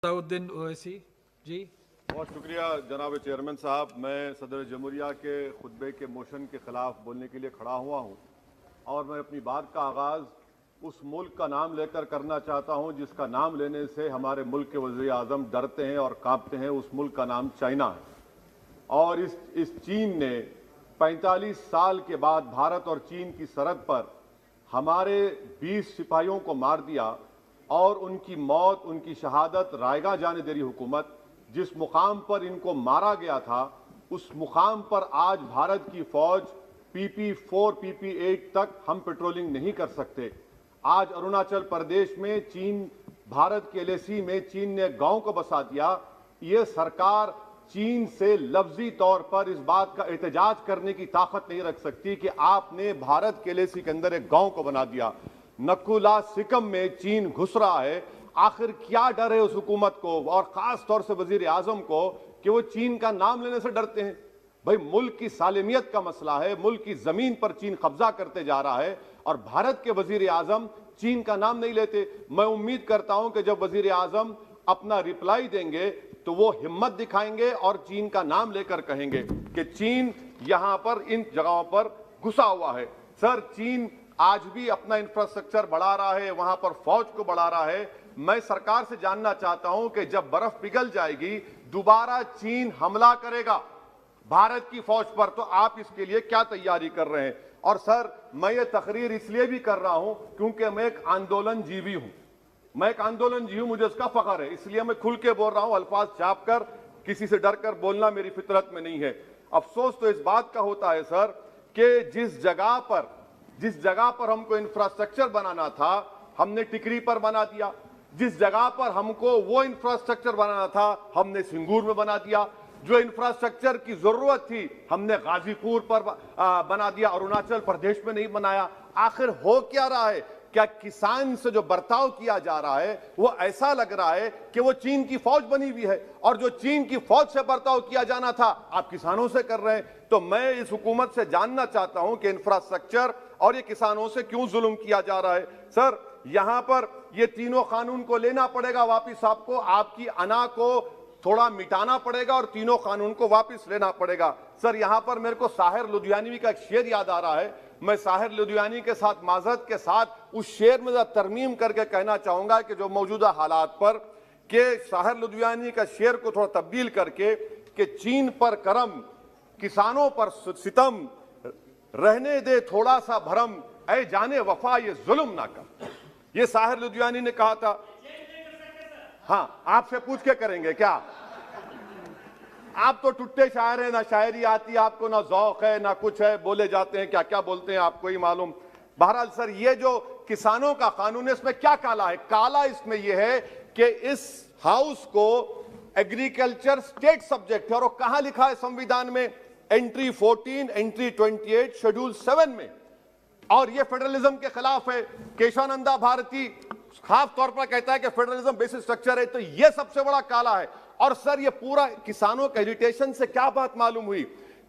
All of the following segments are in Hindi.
अताउद्दीन ओवैसी जी। बहुत शुक्रिया जनाब चेयरमैन साहब। मैं सदर जमहूरिया के खुतबे के मोशन के खिलाफ बोलने के लिए खड़ा हुआ हूँ और मैं अपनी बात का आगाज़ उस मुल्क का नाम लेकर करना चाहता हूँ जिसका नाम लेने से हमारे मुल्क के वज़ीर आज़म डरते हैं और कांपते हैं। उस मुल्क का नाम चाइना है और इस चीन ने 45 साल के बाद भारत और चीन की सरहद पर हमारे 20 सिपाहियों को मार दिया और उनकी मौत, उनकी शहादत रायगा जाने दे रही हुकूमत। जिस मुकाम पर इनको मारा गया था उस मुकाम पर आज भारत की फौज PP4 PP8 तक हम पेट्रोलिंग नहीं कर सकते। आज अरुणाचल प्रदेश में चीन, भारत के LAC में चीन ने गांव को बसा दिया। ये सरकार चीन से लफ्जी तौर पर इस बात का एहतजाज करने की ताकत नहीं रख सकती कि आपने भारत के LAC के अंदर एक गांव को बना दिया। नकुला सिकम में चीन घुस रहा है। आखिर क्या डर है उस हुकूमत को और खास तौर से वजीर आजम को कि वो चीन का नाम लेने से डरते हैं? भाई, मुल्क की सालिमियत का मसला है, मुल्क की जमीन पर चीन कब्जा करते जा रहा है और भारत के वजीर आजम चीन का नाम नहीं लेते। मैं उम्मीद करता हूं कि जब वजीर आजम अपना रिप्लाई देंगे तो वो हिम्मत दिखाएंगे और चीन का नाम लेकर कहेंगे कि चीन यहां पर इन जगहों पर घुसा हुआ है। सर, चीन आज भी अपना इंफ्रास्ट्रक्चर बढ़ा रहा है, वहां पर फौज को बढ़ा रहा है। मैं सरकार से जानना चाहता हूं कि जब बर्फ पिघल जाएगी दोबारा चीन हमला करेगा भारत की फौज पर, तो आप इसके लिए क्या तैयारी कर रहे हैं? और सर, मैं ये तकरीर इसलिए भी कर रहा हूं क्योंकि मैं एक आंदोलन जीवी हूं। मैं एक आंदोलन जीवी हूं, मुझे इसका फख्र है, इसलिए मैं खुल के बोल रहा हूं। अल्फाज छाप कर, किसी से डर कर बोलना मेरी फितरत में नहीं है। अफसोस तो इस बात का होता है सर कि जिस जगह पर हमको इंफ्रास्ट्रक्चर बनाना था हमने टिकरी पर बना दिया। जिस जगह पर हमको वो इंफ्रास्ट्रक्चर बनाना था हमने सिंगूर में बना दिया। जो इंफ्रास्ट्रक्चर की जरूरत थी हमने गाजीपुर पर बना दिया, अरुणाचल प्रदेश में नहीं बनाया। आखिर हो क्या रहा है? क्या किसान से जो बर्ताव किया जा रहा है वो ऐसा लग रहा है कि वो चीन की फौज बनी हुई है और जो चीन की फौज से बर्ताव किया जाना था आप किसानों से कर रहे हैं? तो मैं इस हुकूमत से जानना चाहता हूं कि इंफ्रास्ट्रक्चर और ये किसानों से क्यों जुल्म किया जा रहा है? सर, यहां पर ये तीनों कानून को लेना पड़ेगा वापिस, आपको आपकी अना को थोड़ा मिटाना पड़ेगा और तीनों कानून को वापस लेना पड़ेगा। सर, यहां पर मेरे को साहिर लुधियानवी का एक शेर याद आ रहा है। मैं साहिर लुधियानवी के साथ माजरत के साथ उस शेर में तरमीम करके कहना चाहूंगा कि जो मौजूदा हालात पर के साहिर लुधियानवी का शेर को थोड़ा तब्दील करके कि चीन पर करम, किसानों पर सितम, रहने दे थोड़ा सा भरम, ऐ जाने वफा ये जुल्म ना कर। ये साहिर लुधियानवी ने कहा था। हाँ, आपसे पूछ के करेंगे क्या? आप तो टुट्टे शायर हैं, ना शायरी आती आपको, ना ज़ौक़ है, ना कुछ है, बोले जाते हैं क्या क्या बोलते हैं आपको ही मालूम। बहरहाल सर, ये जो किसानों का कानून है इसमें क्या काला है? काला इसमें यह है कि इस हाउस को एग्रीकल्चर स्टेट सब्जेक्ट है और कहां लिखा है संविधान में? एंट्री 14, एंट्री 28, शेड्यूल 7 में। और यह फेडरलिज्म के खिलाफ है। केशवानंदा भारती खास तौर पर कहता है कि फेडरलिज्म बेसिक स्ट्रक्चर है, तो यह सबसे बड़ा काला है। और सर, ये पूरा किसानों के एजिटेशन से क्या बात मालूम हुई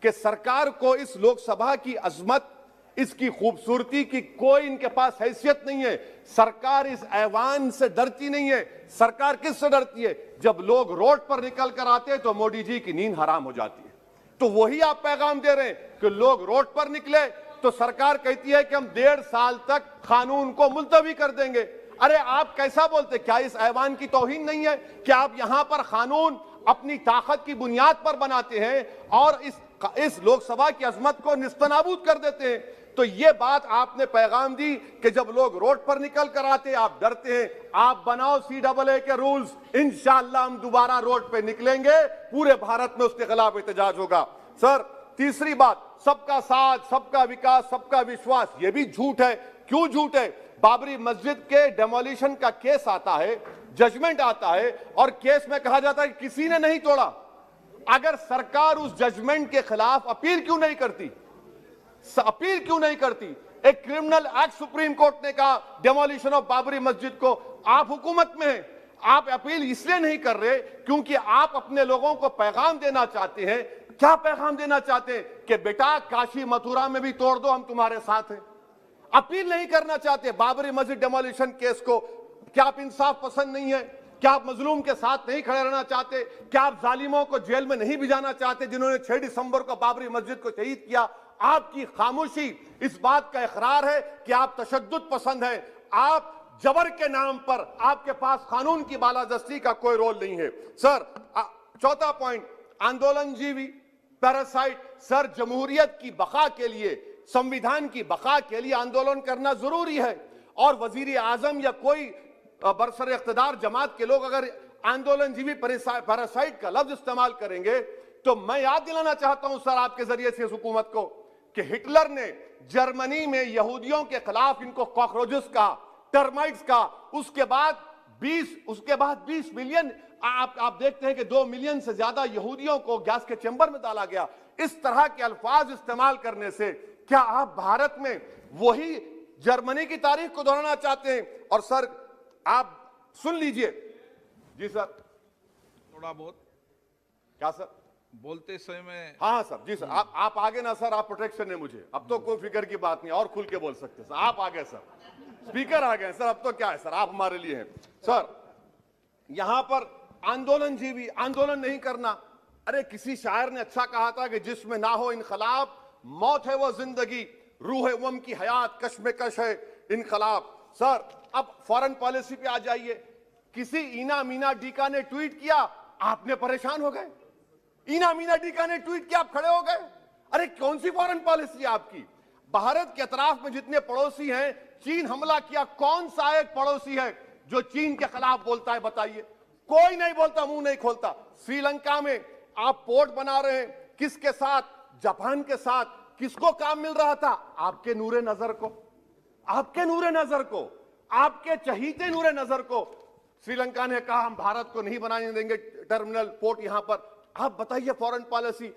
कि सरकार को इस लोकसभा की अजमत, इसकी खूबसूरती की कोई इनके पास हैसियत नहीं है। सरकार इस ऐवान से डरती नहीं है। सरकार किससे डरती है? जब लोग रोड पर निकल कर आते हैं तो मोदी जी की नींद हराम हो जाती है। तो वही आप पैगाम दे रहे हैं कि लोग रोड पर निकले तो सरकार कहती है कि हम 1.5 साल तक कानून को मुलतवी कर देंगे। अरे आप कैसा बोलते? क्या इस ऐवान की तौहीन नहीं है कि आप यहां पर कानून अपनी ताकत की बुनियाद पर बनाते हैं और इस लोकसभा की अजमत को निस्तनाबूद कर देते हैं? तो ये बात आपने पैगाम दी कि जब लोग रोड पर निकल कर आते आप डरते हैं। आप बनाओ CAA के रूल्स, इंशाअल्लाह हम दोबारा रोड पे निकलेंगे, पूरे भारत में उसके खिलाफ एहतजाज होगा। सर, तीसरी बात, सबका साथ, सबका विकास, सबका विश्वास, ये भी झूठ है। क्यों झूठ है? बाबरी मस्जिद के डेमोलिशन का केस आता है, जजमेंट आता है और केस में कहा जाता है कि किसी ने नहीं तोड़ा। अगर सरकार उस जजमेंट के खिलाफ अपील क्यों नहीं करती? अपील क्यों नहीं करती? एक क्रिमिनल एक्ट सुप्रीम कोर्ट ने कहा डेमोलिशन ऑफ बाबरी मस्जिद को, आप हुकूमत में हैं, आप अपील इसलिए नहीं कर रहे क्योंकि आप अपने लोगों को पैगाम देना चाहते हैं। क्या पैगाम देना चाहते हैं? कि बेटा काशी मथुरा में भी तोड़ दो, हम तुम्हारे साथ हैं। अपील नहीं करना चाहते बाबरी मस्जिद डेमोलिशन केस को। क्या आप इंसाफ पसंद नहीं है? क्या आप मजलूम के साथ नहीं खड़े रहना चाहते? क्या आप जालिमों को जेल में नहीं भिजाना चाहते जिन्होंने 6 दिसंबर को बाबरी मस्जिद को शहीद किया? आपकी खामोशी इस बात का इकरार है कि आप तशद्दुद पसंद हैं। आप जबर के नाम पर आपके पास कानून की बालादस्ती का कोई रोल नहीं है। सर, चौथा पॉइंट, आंदोलनजीवी पैरासाइट। सर, जमहूरियत की बका के लिए, संविधान की बका के लिए आंदोलन करना जरूरी है, और वजीर आजम या कोई बरसर इख्तिदार जमात के लोग अगर आंदोलनजीवी पैरासाइट का लफ्ज इस्तेमाल करेंगे तो मैं याद दिलाना चाहता हूं सर आपके जरिए से इस हुकूमत को कि हिटलर ने जर्मनी में यहूदियों के खिलाफ इनको कॉकरोचेस का, टर्माइट्स का, उसके बाद 20 मिलियन, आप देखते हैं कि 2 मिलियन से ज्यादा यहूदियों को गैस के चैम्बर में डाला गया। इस तरह के अल्फाज इस्तेमाल करने से क्या आप भारत में वही जर्मनी की तारीख को दोहराना चाहते हैं? और सर आप सुन लीजिए। जी सर, थोड़ा बहुत क्या सर बोलते समय में। हाँ सर, जी सर, आप आगे ना सर, आप प्रोटेक्शन है मुझे, अब तो कोई फिक्र की बात नहीं, और खुल के बोल सकते सर। आप आ गए सर, स्पीकर आ गए सर, अब तो क्या है सर, आप हमारे लिए हैं। सर, यहां पर आंदोलनजीवी आंदोलन नहीं करना। अरे किसी शायर ने अच्छा कहा था कि जिसमें ना हो इनकलाब, मौत है वो जिंदगी, रूह है वम की हयात, कश्मकश है इनकलाब। सर, अब फॉरेन पॉलिसी पे आ जाइए। किसी इना मीना डीका ने ट्वीट किया, आपने परेशान हो गए। इना मीना डीका ने ट्वीट किया, आप खड़े हो गए। अरे कौन सी फॉरेन पॉलिसी है आपकी? भारत के अतराफ में जितने पड़ोसी हैं, चीन हमला किया, कौन सा एक पड़ोसी है जो चीन के खिलाफ बोलता है? बताइए। कोई नहीं बोलता, मुंह नहीं खोलता। श्रीलंका में आप पोर्ट बना रहे हैं, किसके साथ? जापान के साथ। किसको काम मिल रहा था? आपके नूरे नजर को, आपके नूरे नजर को, आपके चहीते नूरे नजर को। श्रीलंका ने कहा हम भारत को नहीं बनाने देंगे टर्मिनल पोर्ट यहां पर। आप बताइए फॉरेन पॉलिसी।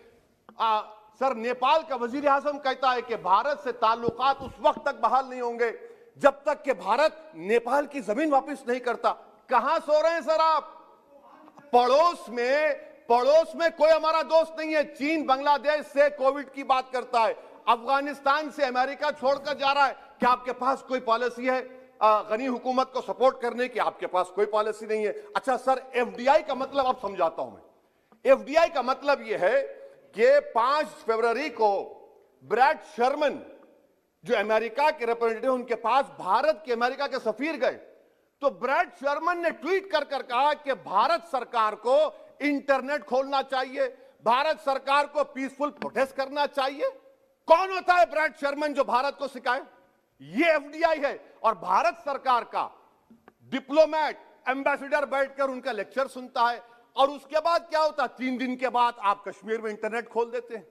सर, नेपाल का वजीर आजम कहता है कि भारत से ताल्लुकात उस वक्त तक बहाल नहीं होंगे जब तक कि भारत नेपाल की जमीन वापस नहीं करता। कहां सो रहे हैं सर आप? पड़ोस में कोई हमारा दोस्त नहीं है। चीन बांग्लादेश से कोविड की बात करता है, अफगानिस्तान से अमेरिका छोड़कर जा रहा है। क्या आपके पास कोई पॉलिसी है गनी हुकूमत को सपोर्ट करने की? आपके पास कोई पॉलिसी नहीं है। अच्छा सर, एफडीआई का मतलब अब समझाता हूं मैं। एफडीआई का मतलब यह है कि 5 फरवरी को ब्रैड शर्मन जो अमेरिका के रिप्रेजेंटेटिव, उनके पास भारत के अमेरिका के सफीर गए, तो ब्रैड शर्मन ने ट्वीट कर कहा कि भारत सरकार को इंटरनेट खोलना चाहिए, भारत सरकार को पीसफुल प्रोटेस्ट करना चाहिए। कौन होता है ब्रैड शर्मन जो भारत को सिखाए? ये एफडीआई है। और भारत सरकार का डिप्लोमेट, एम्बेसडर बैठकर उनका लेक्चर सुनता है, और उसके बाद क्या होता है? 3 दिन के बाद आप कश्मीर में इंटरनेट खोल देते हैं।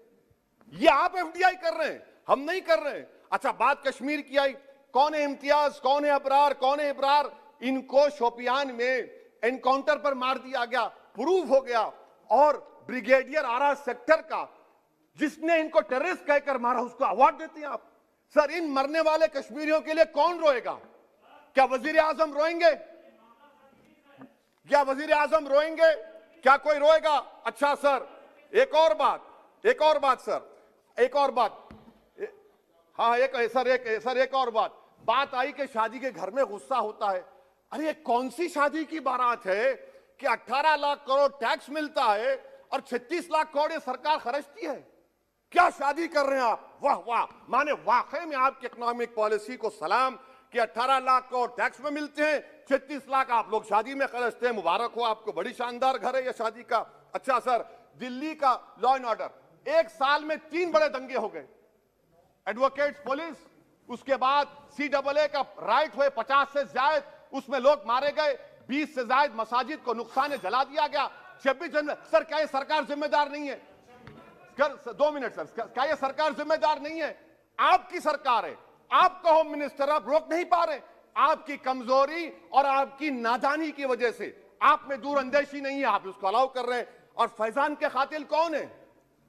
ये आप एफडीआई कर रहे हैं, हम नहीं कर रहे हैं। अच्छा, बात कश्मीर की आई। कौन है इम्तियाज, कौन है अबरार, कौन है इब्रार? इनको शोपियान में एनकाउंटर पर मार दिया गया, प्रूव हो गया। और ब्रिगेडियर आरा सेक्टर का जिसने इनको टेररिस्ट कहकर मारा, उसको अवार्ड देते हैं आप। सर, इन मरने वाले कश्मीरियों के लिए कौन रोएगा? क्या वजीर आजम रोएंगे? क्या वजीर आजम रोएंगे? क्या कोई रोएगा? अच्छा सर, एक और बात सर, एक और बात। हाँ, एक और बात आई कि शादी के घर में गुस्सा होता है। अरे ये कौन सी शादी की बारात है कि 18 लाख करोड़ टैक्स मिलता है और 36 लाख करोड़ ये सरकार खर्चती है? क्या शादी कर रहे हैं आप? वाह वाह, माने वाकई में आपकी इकोनॉमिक पॉलिसी को सलाम कि 18 लाख करोड़ टैक्स में मिलते हैं, 36 लाख आप लोग शादी में खर्चते हैं। मुबारक हो आपको, बड़ी शानदार घर है ये शादी का। अच्छा सर, दिल्ली का लॉ एंड ऑर्डर, 1 साल में 3 बड़े दंगे हो गए। एडवोकेट्स पुलिस, उसके बाद CAA का राइट हुए 50 से ज्यादा, उसमें लोग मारे गए। 20 से ज्यादा मसाजिद को नुकसान जला दिया गया। 26 जनवरी। सर, क्या ये सरकार जिम्मेदार नहीं है? 2 मिनट सर, क्या ये सरकार जिम्मेदार नहीं है? आपकी सरकार है, आपका होम मिनिस्टर, आप रोक नहीं पा रहे। आपकी कमजोरी और आपकी नादानी की वजह से, आप में दूरअंदेशी नहीं है, आप उसको अलाउ कर रहे हैं। और फैजान के कातिल कौन है?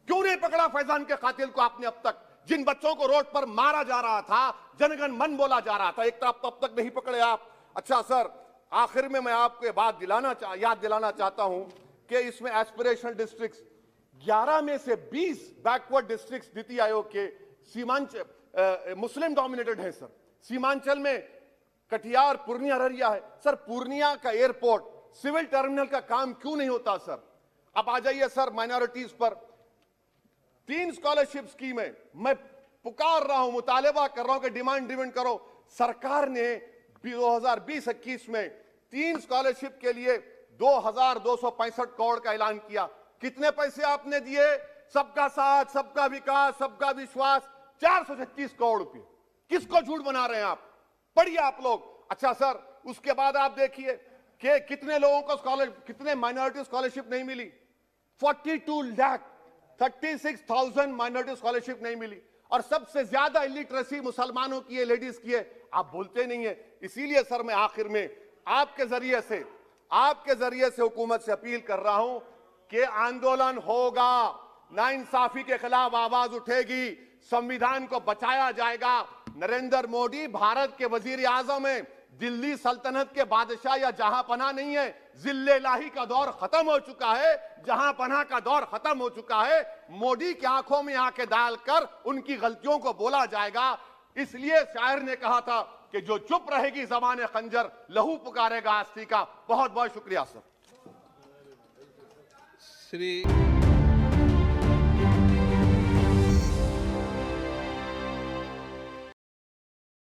क्यों नहीं पकड़ा फैजान के कातिल को आपने अब तक? जिन बच्चों को रोड पर मारा जा रहा था, जनगण मन बोला जा रहा था, एक तरफ तब तक नहीं पकड़े आप। अच्छा सर, आखिर में मैं आपको याद दिलाना चाहता हूं कि इसमें एस्पिरेशनल डिस्ट्रिक्ट्स 11 में से 20 बैकवर्ड डिस्ट्रिक्ट्स नीति आयोग के सीमांचल मुस्लिम डोमिनेटेड है सर। सीमांचल में कटिहार, पूर्णिया, अररिया है। सर, पूर्णिया का एयरपोर्ट सिविल टर्मिनल का काम क्यों नहीं होता सर? अब आ जाइए सर माइनॉरिटीज पर। 3 स्कॉलरशिप स्कीम है, मैं पुकार रहा हूं, मुतालबा कर रहा हूं कि डिमांड ड्रिवन करो। सरकार ने 2020-21 में 3 स्कॉलरशिप के लिए 2265 करोड़ का ऐलान किया। कितने पैसे आपने दिए? सबका साथ, सबका विकास, सबका विश्वास, 436 करोड़ रुपए। किसको झूठ बना रहे हैं आप? पढ़िए आप लोग। अच्छा सर, उसके बाद आप देखिए कि कितने लोगों को कितने माइनॉरिटी स्कॉलरशिप नहीं मिली। 42,36,000 माइनॉरिटी स्कॉलरशिप नहीं मिली। और सबसे ज्यादा इलिटरेसी मुसलमानों की है, लेडीज की है। आप बोलते नहीं है। इसीलिए सर मैं आखिर में आपके जरिए से हुकूमत से अपील कर रहा हूं कि आंदोलन होगा, नाइंसाफी के खिलाफ आवाज उठेगी, संविधान को बचाया जाएगा। नरेंद्र मोदी भारत के वजीर आजम है, दिल्ली सल्तनत के बादशाह या जहां पनाह नहीं है। जिल्ले लाही का दौर खत्म हो चुका है, जहां पनाह का दौर खत्म हो चुका है। मोदी की आंखों में आंखें डालकर उनकी गलतियों को बोला जाएगा। इसलिए शायर ने कहा था कि जो चुप रहेगी ज़बान खंजर, लहू पुकारेगा आस्ती का। बहुत बहुत शुक्रिया सर। श्री